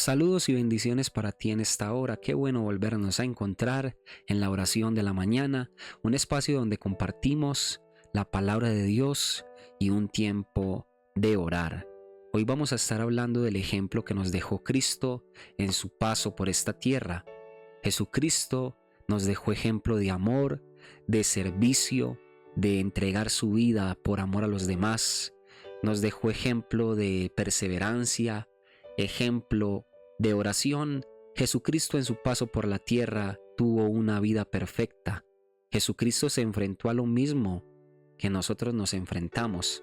Saludos y bendiciones para ti en esta hora. Qué bueno volvernos a encontrar en la oración de la mañana, un espacio donde compartimos la palabra de Dios y un tiempo de orar. Hoy vamos a estar hablando del ejemplo que nos dejó Cristo en su paso por esta tierra. Jesucristo nos dejó ejemplo de amor, de servicio, de entregar su vida por amor a los demás. Nos dejó ejemplo de perseverancia, ejemplo de oración. Jesucristo en su paso por la tierra tuvo una vida perfecta. Jesucristo se enfrentó a lo mismo que nosotros nos enfrentamos,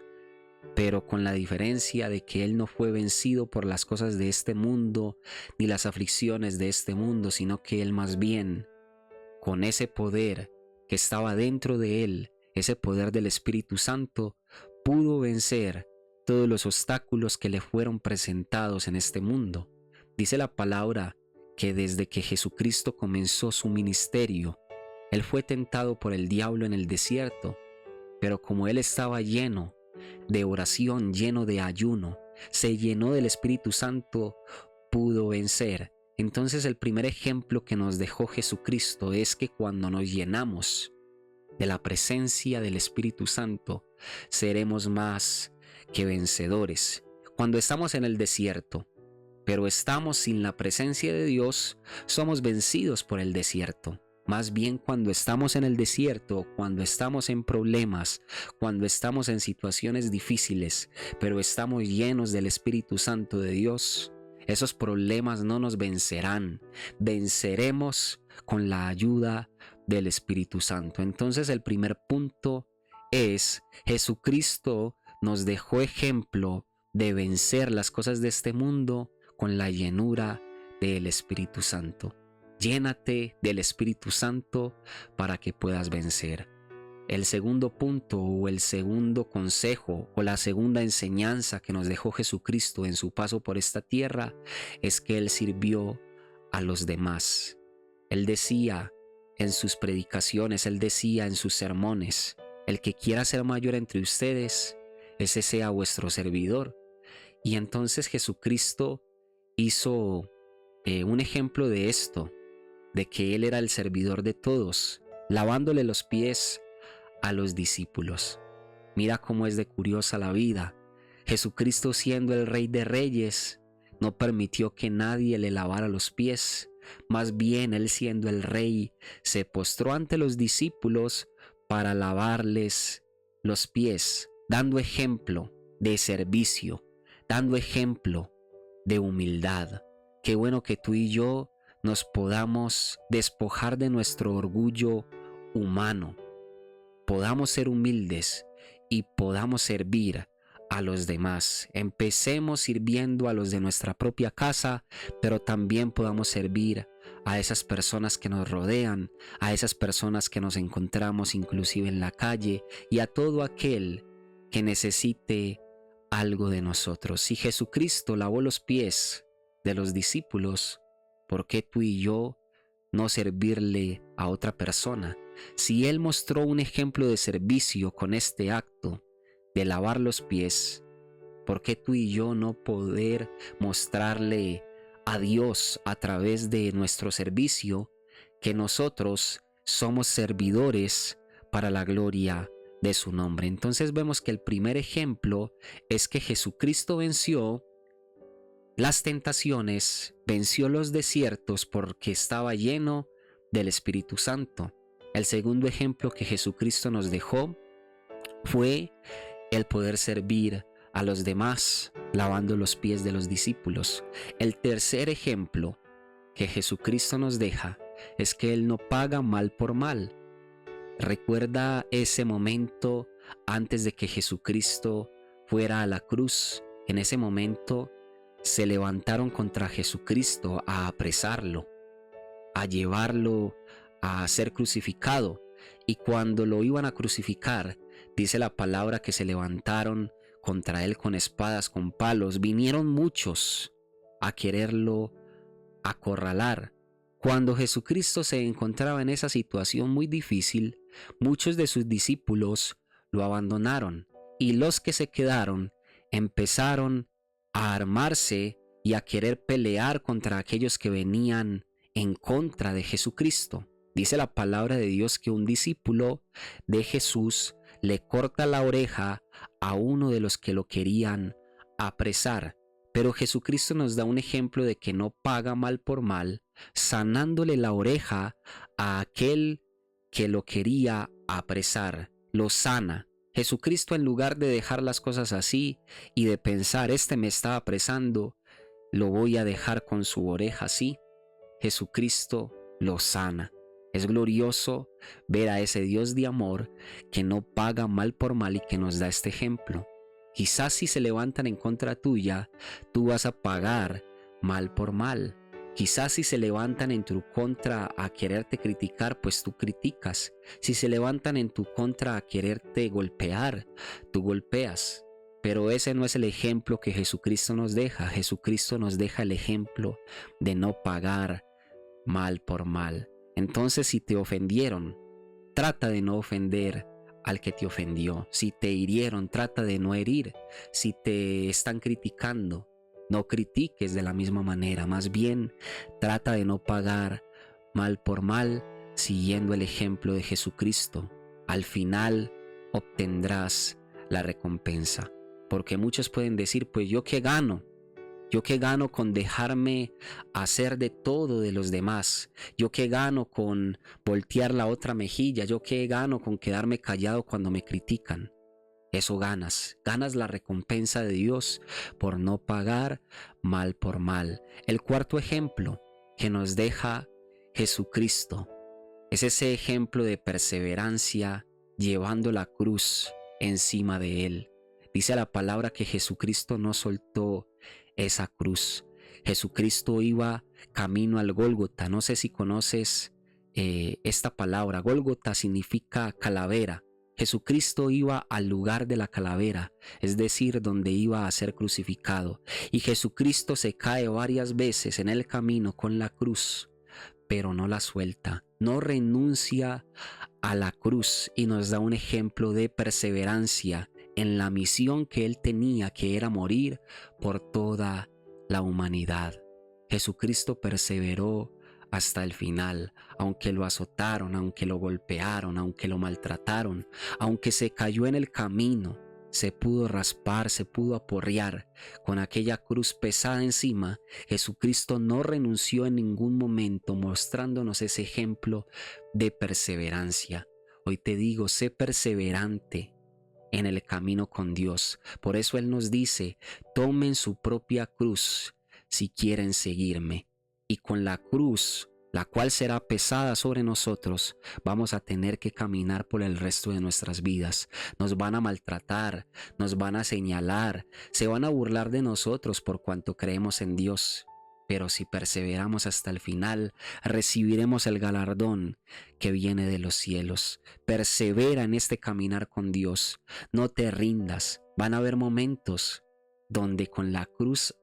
pero con la diferencia de que Él no fue vencido por las cosas de este mundo ni las aflicciones de este mundo, sino que Él más bien, con ese poder que estaba dentro de Él, ese poder del Espíritu Santo, pudo vencer todos los obstáculos que le fueron presentados en este mundo. Dice la palabra que desde que Jesucristo comenzó su ministerio, Él fue tentado por el diablo en el desierto, pero como Él estaba lleno de oración, lleno de ayuno, se llenó del Espíritu Santo, pudo vencer. Entonces el primer ejemplo que nos dejó Jesucristo es que cuando nos llenamos de la presencia del Espíritu Santo, seremos más que vencedores. Cuando estamos en el desierto, pero estamos sin la presencia de Dios, somos vencidos por el desierto. Más bien cuando estamos en el desierto, cuando estamos en problemas, cuando estamos en situaciones difíciles, pero estamos llenos del Espíritu Santo de Dios, esos problemas no nos vencerán. Venceremos con la ayuda del Espíritu Santo. Entonces el primer punto es: Jesucristo nos dejó ejemplo de vencer las cosas de este mundo con la llenura del Espíritu Santo. Llénate del Espíritu Santo para que puedas vencer. El segundo punto o el segundo consejo o la segunda enseñanza que nos dejó Jesucristo en su paso por esta tierra es que Él sirvió a los demás. Él decía en sus predicaciones, Él decía en sus sermones: el que quiera ser mayor entre ustedes, ese sea vuestro servidor. Y entonces Jesucristo hizo un ejemplo de esto, de que Él era el servidor de todos, lavándole los pies a los discípulos. Mira cómo es de curiosa la vida. Jesucristo, siendo el Rey de Reyes, no permitió que nadie le lavara los pies. Más bien, Él, siendo el Rey, se postró ante los discípulos para lavarles los pies, dando ejemplo de servicio, dando ejemplo de humildad. Qué bueno que tú y yo nos podamos despojar de nuestro orgullo humano, podamos ser humildes y podamos servir a los demás. Empecemos sirviendo a los de nuestra propia casa, pero también podamos servir a esas personas que nos rodean, a esas personas que nos encontramos inclusive en la calle, y a todo aquel que necesite algo de nosotros. Si Jesucristo lavó los pies de los discípulos, ¿por qué tú y yo no servirle a otra persona? Si Él mostró un ejemplo de servicio con este acto de lavar los pies, ¿por qué tú y yo no poder mostrarle a Dios a través de nuestro servicio que nosotros somos servidores para la gloria de su nombre? Entonces vemos que el primer ejemplo es que Jesucristo venció las tentaciones, venció los desiertos porque estaba lleno del Espíritu Santo. El segundo ejemplo que Jesucristo nos dejó fue el poder servir a los demás, lavando los pies de los discípulos. El tercer ejemplo que Jesucristo nos deja es que Él no paga mal por mal. Recuerda ese momento antes de que Jesucristo fuera a la cruz. En ese momento se levantaron contra Jesucristo a apresarlo, a llevarlo a ser crucificado. Y cuando lo iban a crucificar, dice la palabra que se levantaron contra Él con espadas, con palos. Vinieron muchos a quererlo acorralar. Cuando Jesucristo se encontraba en esa situación muy difícil, muchos de sus discípulos lo abandonaron, y los que se quedaron empezaron a armarse y a querer pelear contra aquellos que venían en contra de Jesucristo. Dice la palabra de Dios que un discípulo de Jesús le corta la oreja a uno de los que lo querían apresar. Pero Jesucristo nos da un ejemplo de que no paga mal por mal, sanándole la oreja a aquel que lo quería apresar. Lo sana. Jesucristo, en lugar de dejar las cosas así y de pensar, este me está apresando, lo voy a dejar con su oreja así, Jesucristo lo sana. Es glorioso ver a ese Dios de amor que no paga mal por mal y que nos da este ejemplo. Quizás si se levantan en contra tuya, tú vas a pagar mal por mal. Quizás si se levantan en tu contra a quererte criticar, pues tú criticas. Si se levantan en tu contra a quererte golpear, tú golpeas. Pero ese no es el ejemplo que Jesucristo nos deja. Jesucristo nos deja el ejemplo de no pagar mal por mal. Entonces, si te ofendieron, trata de no ofender al que te ofendió. Si te hirieron, trata de no herir. Si te están criticando, no critiques de la misma manera. Más bien, trata de no pagar mal por mal, siguiendo el ejemplo de Jesucristo. Al final obtendrás la recompensa. Porque muchos pueden decir, pues yo qué gano. Yo qué gano con dejarme hacer de todo de los demás. Yo qué gano con voltear la otra mejilla. Yo qué gano con quedarme callado cuando me critican. Eso ganas. Ganas la recompensa de Dios por no pagar mal por mal. El cuarto ejemplo que nos deja Jesucristo es ese ejemplo de perseverancia llevando la cruz encima de él. Dice la palabra que Jesucristo no soltó esa cruz. Jesucristo iba camino al Gólgota. No sé si conoces esta palabra. Gólgota significa calavera. Jesucristo iba al lugar de la calavera, es decir, donde iba a ser crucificado. Y Jesucristo se cae varias veces en el camino con la cruz, pero no la suelta, no renuncia a la cruz y nos da un ejemplo de perseverancia en la misión que él tenía, que era morir por toda la humanidad. Jesucristo perseveró hasta el final, aunque lo azotaron, aunque lo golpearon, aunque lo maltrataron, aunque se cayó en el camino, se pudo raspar, se pudo aporrear con aquella cruz pesada encima. Jesucristo no renunció en ningún momento, mostrándonos ese ejemplo de perseverancia. Hoy te digo, sé perseverante en el camino con Dios. Por eso Él nos dice, tomen su propia cruz si quieren seguirme. Y con la cruz, la cual será pesada sobre nosotros, vamos a tener que caminar por el resto de nuestras vidas. Nos van a maltratar, nos van a señalar, se van a burlar de nosotros por cuanto creemos en Dios. Pero si perseveramos hasta el final, recibiremos el galardón que viene de los cielos. Persevera en este caminar con Dios. No te rindas. Van a haber momentos donde con la cruz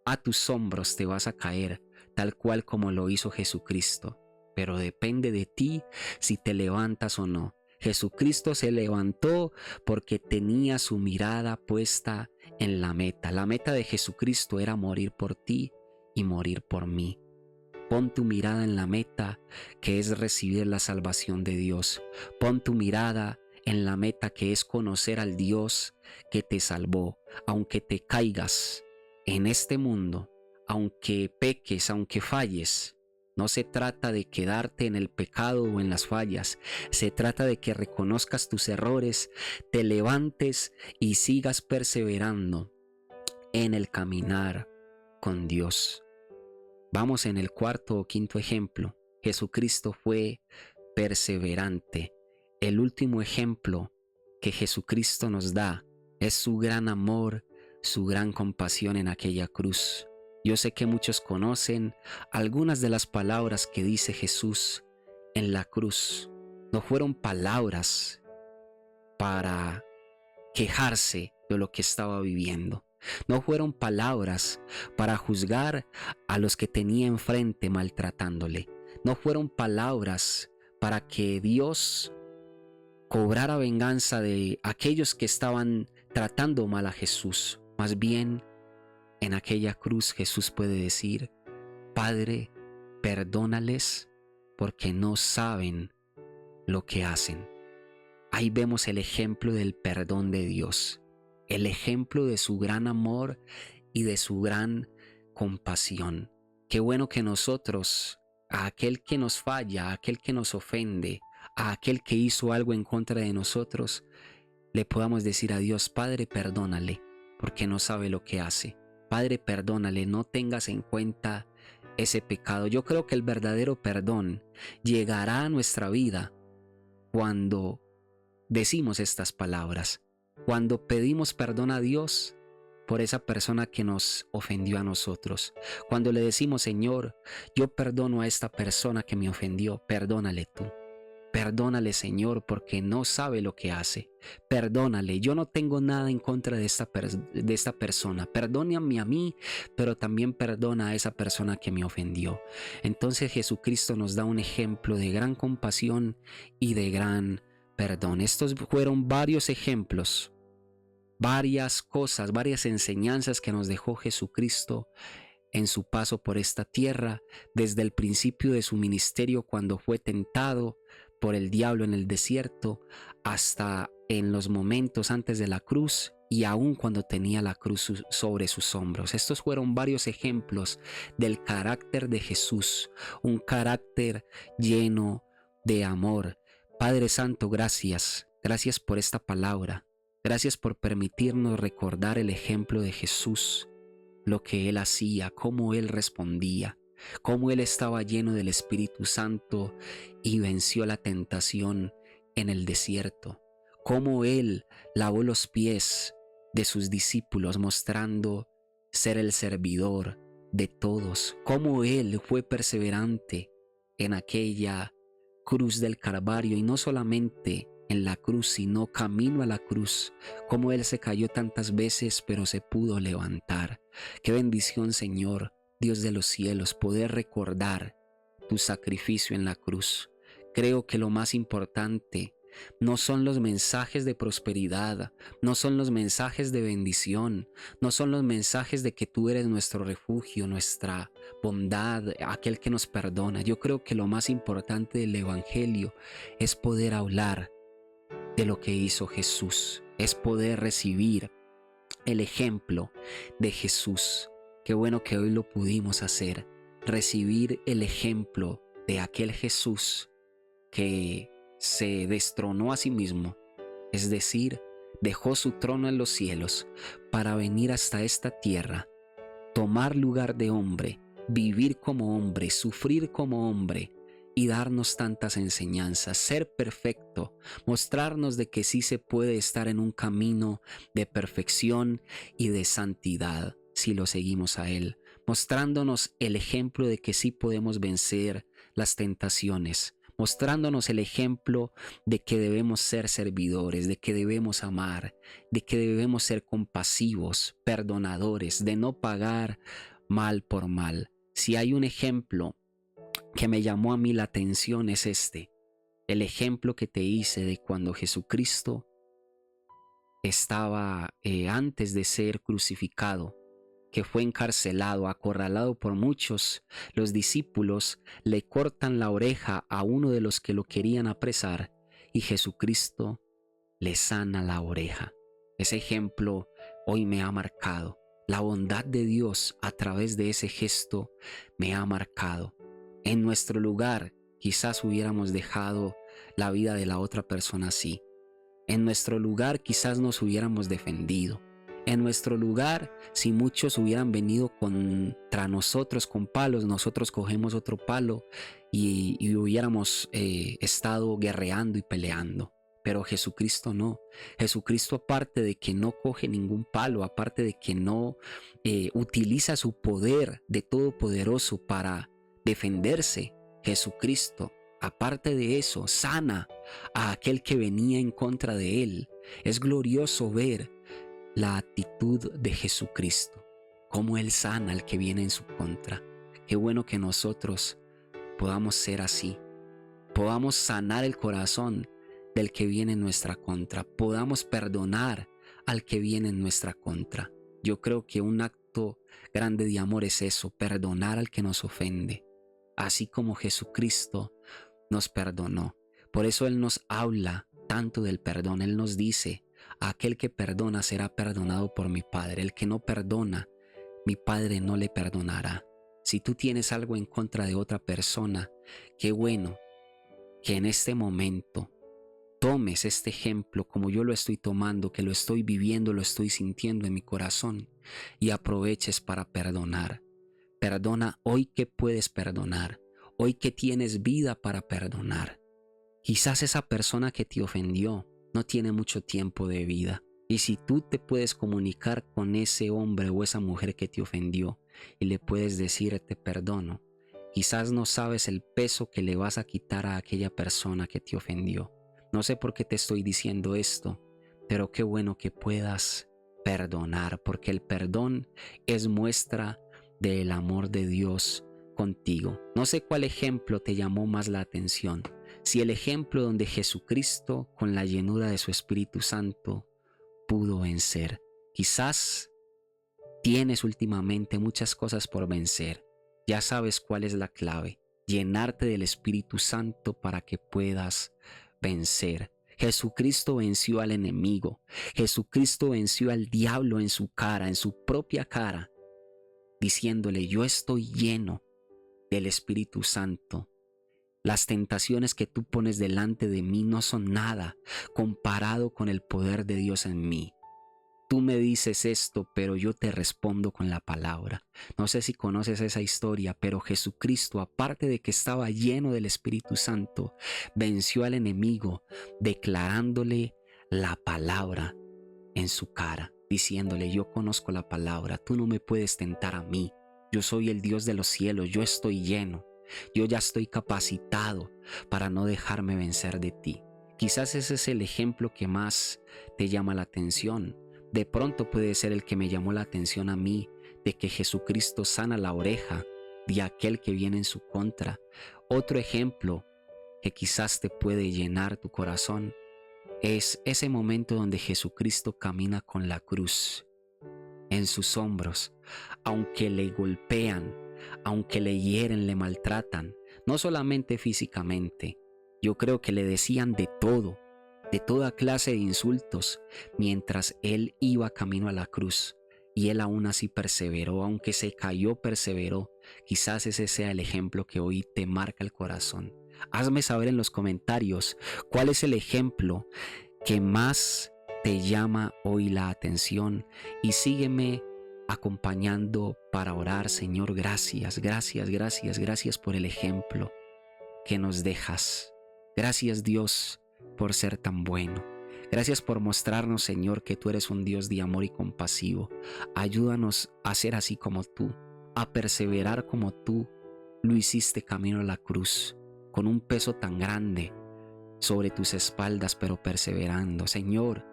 a tus hombros te vas a caer, tal cual como lo hizo Jesucristo. Pero depende de ti si te levantas o no. Jesucristo se levantó porque tenía su mirada puesta en la meta. La meta de Jesucristo era morir por ti y morir por mí. Pon tu mirada en la meta, que es recibir la salvación de Dios. Pon tu mirada en la meta, que es conocer al Dios que te salvó. Aunque te caigas en este mundo, aunque peques, aunque falles, no se trata de quedarte en el pecado o en las fallas. Se trata de que reconozcas tus errores, te levantes y sigas perseverando en el caminar con Dios. Vamos en el cuarto o quinto ejemplo. Jesucristo fue perseverante. El último ejemplo que Jesucristo nos da es su gran amor, su gran compasión en aquella cruz. Yo sé que muchos conocen algunas de las palabras que dice Jesús en la cruz. No fueron palabras para quejarse de lo que estaba viviendo. No fueron palabras para juzgar a los que tenía enfrente maltratándole. No fueron palabras para que Dios cobrara venganza de aquellos que estaban tratando mal a Jesús. Más bien, En aquella cruz Jesús puede decir: Padre, perdónales porque no saben lo que hacen. Ahí vemos el ejemplo del perdón de Dios, el ejemplo de su gran amor y de su gran compasión. Qué bueno que nosotros, a aquel que nos falla, a aquel que nos ofende, a aquel que hizo algo en contra de nosotros, le podamos decir a Dios: Padre, perdónale, porque no sabe lo que hace. Padre, perdónale, no tengas en cuenta ese pecado. Yo creo que el verdadero perdón llegará a nuestra vida cuando decimos estas palabras, cuando pedimos perdón a Dios por esa persona que nos ofendió a nosotros, cuando le decimos: Señor, yo perdono a esta persona que me ofendió, perdónale tú. Perdónale, Señor, porque no sabe lo que hace. Perdónale, yo no tengo nada en contra de esta persona. Perdóname a mí, pero también perdona a esa persona que me ofendió. Entonces Jesucristo nos da un ejemplo de gran compasión y de gran perdón. Estos fueron varios ejemplos, varias cosas, varias enseñanzas que nos dejó Jesucristo en su paso por esta tierra, desde el principio de su ministerio, cuando fue tentado por el diablo en el desierto, hasta en los momentos antes de la cruz y aún cuando tenía la cruz sobre sus hombros. Estos fueron varios ejemplos del carácter de Jesús, un carácter lleno de amor. Padre Santo, gracias. Gracias por esta palabra. Gracias por permitirnos recordar el ejemplo de Jesús, lo que Él hacía, cómo Él respondía, cómo Él estaba lleno del Espíritu Santo y venció la tentación en el desierto, cómo Él lavó los pies de sus discípulos mostrando ser el servidor de todos, cómo Él fue perseverante en aquella cruz del Calvario, y no solamente en la cruz, sino camino a la cruz, cómo Él se cayó tantas veces pero se pudo levantar. Qué bendición, Señor, Dios de los cielos, poder recordar tu sacrificio en la cruz. Creo que lo más importante no son los mensajes de prosperidad, no son los mensajes de bendición, no son los mensajes de que tú eres nuestro refugio, nuestra bondad, aquel que nos perdona. Yo creo que lo más importante del Evangelio es poder hablar de lo que hizo Jesús, es poder recibir el ejemplo de Jesús. Qué bueno que hoy lo pudimos hacer, recibir el ejemplo de aquel Jesús que se destronó a sí mismo, es decir, dejó su trono en los cielos para venir hasta esta tierra, tomar lugar de hombre, vivir como hombre, sufrir como hombre y darnos tantas enseñanzas, ser perfecto, mostrarnos de que sí se puede estar en un camino de perfección y de santidad si lo seguimos a Él, mostrándonos el ejemplo de que sí podemos vencer las tentaciones, mostrándonos el ejemplo de que debemos ser servidores, de que debemos amar, de que debemos ser compasivos, perdonadores, de no pagar mal por mal. Si hay un ejemplo que me llamó a mí la atención, es el ejemplo que te hice de cuando Jesucristo estaba antes de ser crucificado, que fue encarcelado, acorralado por muchos. Los discípulos le cortan la oreja a uno de los que lo querían apresar y Jesucristo le sana la oreja. Ese ejemplo hoy me ha marcado. La bondad de Dios a través de ese gesto me ha marcado. En nuestro lugar quizás hubiéramos dejado la vida de la otra persona así. En nuestro lugar quizás nos hubiéramos defendido. En nuestro lugar, si muchos hubieran venido contra nosotros con palos, nosotros cogemos otro palo y hubiéramos estado guerreando y peleando. Pero Jesucristo no. Jesucristo, aparte de que no coge ningún palo, aparte de que no utiliza su poder de todopoderoso para defenderse, Jesucristo, aparte de eso, sana a aquel que venía en contra de él. Es glorioso ver la actitud de Jesucristo, cómo Él sana al que viene en su contra. Qué bueno que nosotros podamos ser así, podamos sanar el corazón del que viene en nuestra contra, podamos perdonar al que viene en nuestra contra. Yo creo que un acto acto grande de amor es eso, perdonar al que nos ofende, así como Jesucristo nos perdonó. Por eso Él nos habla tanto del perdón. Él nos dice: aquel que perdona será perdonado por mi Padre. El que no perdona, mi Padre no le perdonará. Si tú tienes algo en contra de otra persona, qué bueno que en este momento tomes este ejemplo como yo lo estoy tomando, que lo estoy viviendo, lo estoy sintiendo en mi corazón, y aproveches para perdonar. Perdona hoy que puedes perdonar, hoy que tienes vida para perdonar. Quizás esa persona que te ofendió no tiene mucho tiempo de vida. Y si tú te puedes comunicar con ese hombre o esa mujer que te ofendió y le puedes decir: te perdono, quizás no sabes el peso que le vas a quitar a aquella persona que te ofendió. No sé por qué te estoy diciendo esto, pero qué bueno que puedas perdonar, porque el perdón es muestra del amor de Dios contigo. No sé cuál ejemplo te llamó más la atención. Si el ejemplo donde Jesucristo, con la llenura de su Espíritu Santo, pudo vencer. Quizás tienes últimamente muchas cosas por vencer. Ya sabes cuál es la clave: llenarte del Espíritu Santo para que puedas vencer. Jesucristo venció al enemigo. Jesucristo venció al diablo en su cara, en su propia cara, diciéndole: yo estoy lleno del Espíritu Santo. Las tentaciones que tú pones delante de mí no son nada comparado con el poder de Dios en mí. Tú me dices esto, pero yo te respondo con la palabra. No sé si conoces esa historia, pero Jesucristo, aparte de que estaba lleno del Espíritu Santo, venció al enemigo declarándole la palabra en su cara, diciéndole: yo conozco la palabra, tú no me puedes tentar a mí. Yo soy el Dios de los cielos, yo estoy lleno. Yo ya estoy capacitado para no dejarme vencer de ti. Quizás ese es el ejemplo que más te llama la atención. De pronto puede ser el que me llamó la atención a mí, de que Jesucristo sana la oreja de aquel que viene en su contra. Otro ejemplo que quizás te puede llenar tu corazón es ese momento donde Jesucristo camina con la cruz en sus hombros, aunque le golpean, aunque le hieren, le maltratan, no solamente físicamente. Yo creo que le decían de todo, de toda clase de insultos, mientras él iba camino a la cruz. Y él aún así perseveró, aunque se cayó, perseveró. Quizás ese sea el ejemplo que hoy te marca el corazón. Hazme saber en los comentarios cuál es el ejemplo que más te llama hoy la atención, y sígueme acompañando para orar. Señor, gracias, gracias, gracias, gracias por el ejemplo que nos dejas. Gracias, Dios, por ser tan bueno. Gracias por mostrarnos, Señor, que tú eres un Dios de amor y compasivo. Ayúdanos a ser así como tú, a perseverar como tú lo hiciste camino a la cruz, con un peso tan grande sobre tus espaldas, pero perseverando. Señor,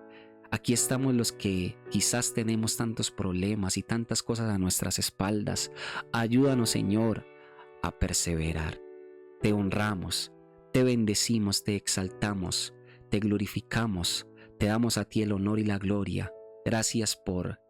aquí estamos los que quizás tenemos tantos problemas y tantas cosas a nuestras espaldas. Ayúdanos, Señor, a perseverar. Te honramos, te bendecimos, te exaltamos, te glorificamos, te damos a ti el honor y la gloria. Gracias por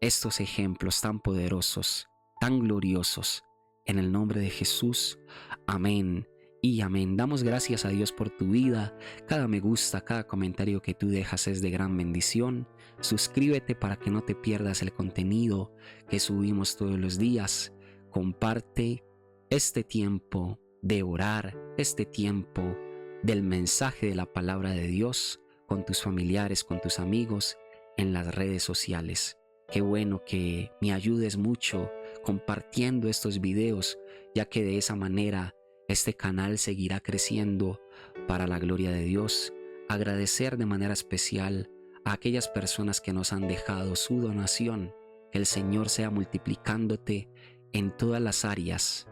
estos ejemplos tan poderosos, tan gloriosos. En el nombre de Jesús, amén y amén. Damos gracias a Dios por tu vida. Cada me gusta, cada comentario que tú dejas es de gran bendición. Suscríbete para que no te pierdas el contenido que subimos todos los días. Comparte este tiempo de orar, este tiempo del mensaje de la palabra de Dios con tus familiares, con tus amigos en las redes sociales. Qué bueno que me ayudes mucho compartiendo estos videos, ya que de esa manera este canal seguirá creciendo para la gloria de Dios. Agradecer de manera especial a aquellas personas que nos han dejado su donación. Que el Señor sea multiplicándote en todas las áreas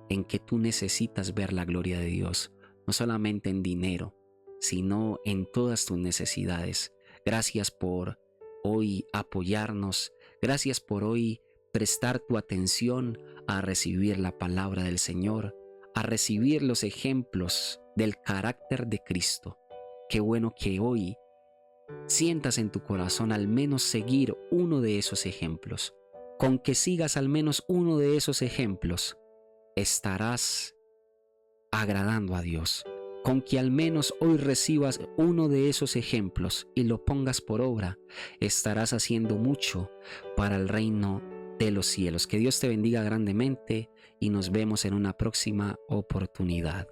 en que tú necesitas ver la gloria de Dios, no solamente en dinero, sino en todas tus necesidades. Gracias por hoy apoyarnos, gracias por hoy prestar tu atención a recibir la palabra del Señor, a recibir los ejemplos del carácter de Cristo. Qué bueno que hoy sientas en tu corazón al menos seguir uno de esos ejemplos. Con que sigas al menos uno de esos ejemplos, estarás agradando a Dios. Con que al menos hoy recibas uno de esos ejemplos y lo pongas por obra, estarás haciendo mucho para el reino de los cielos. Que Dios te bendiga grandemente y nos vemos en una próxima oportunidad.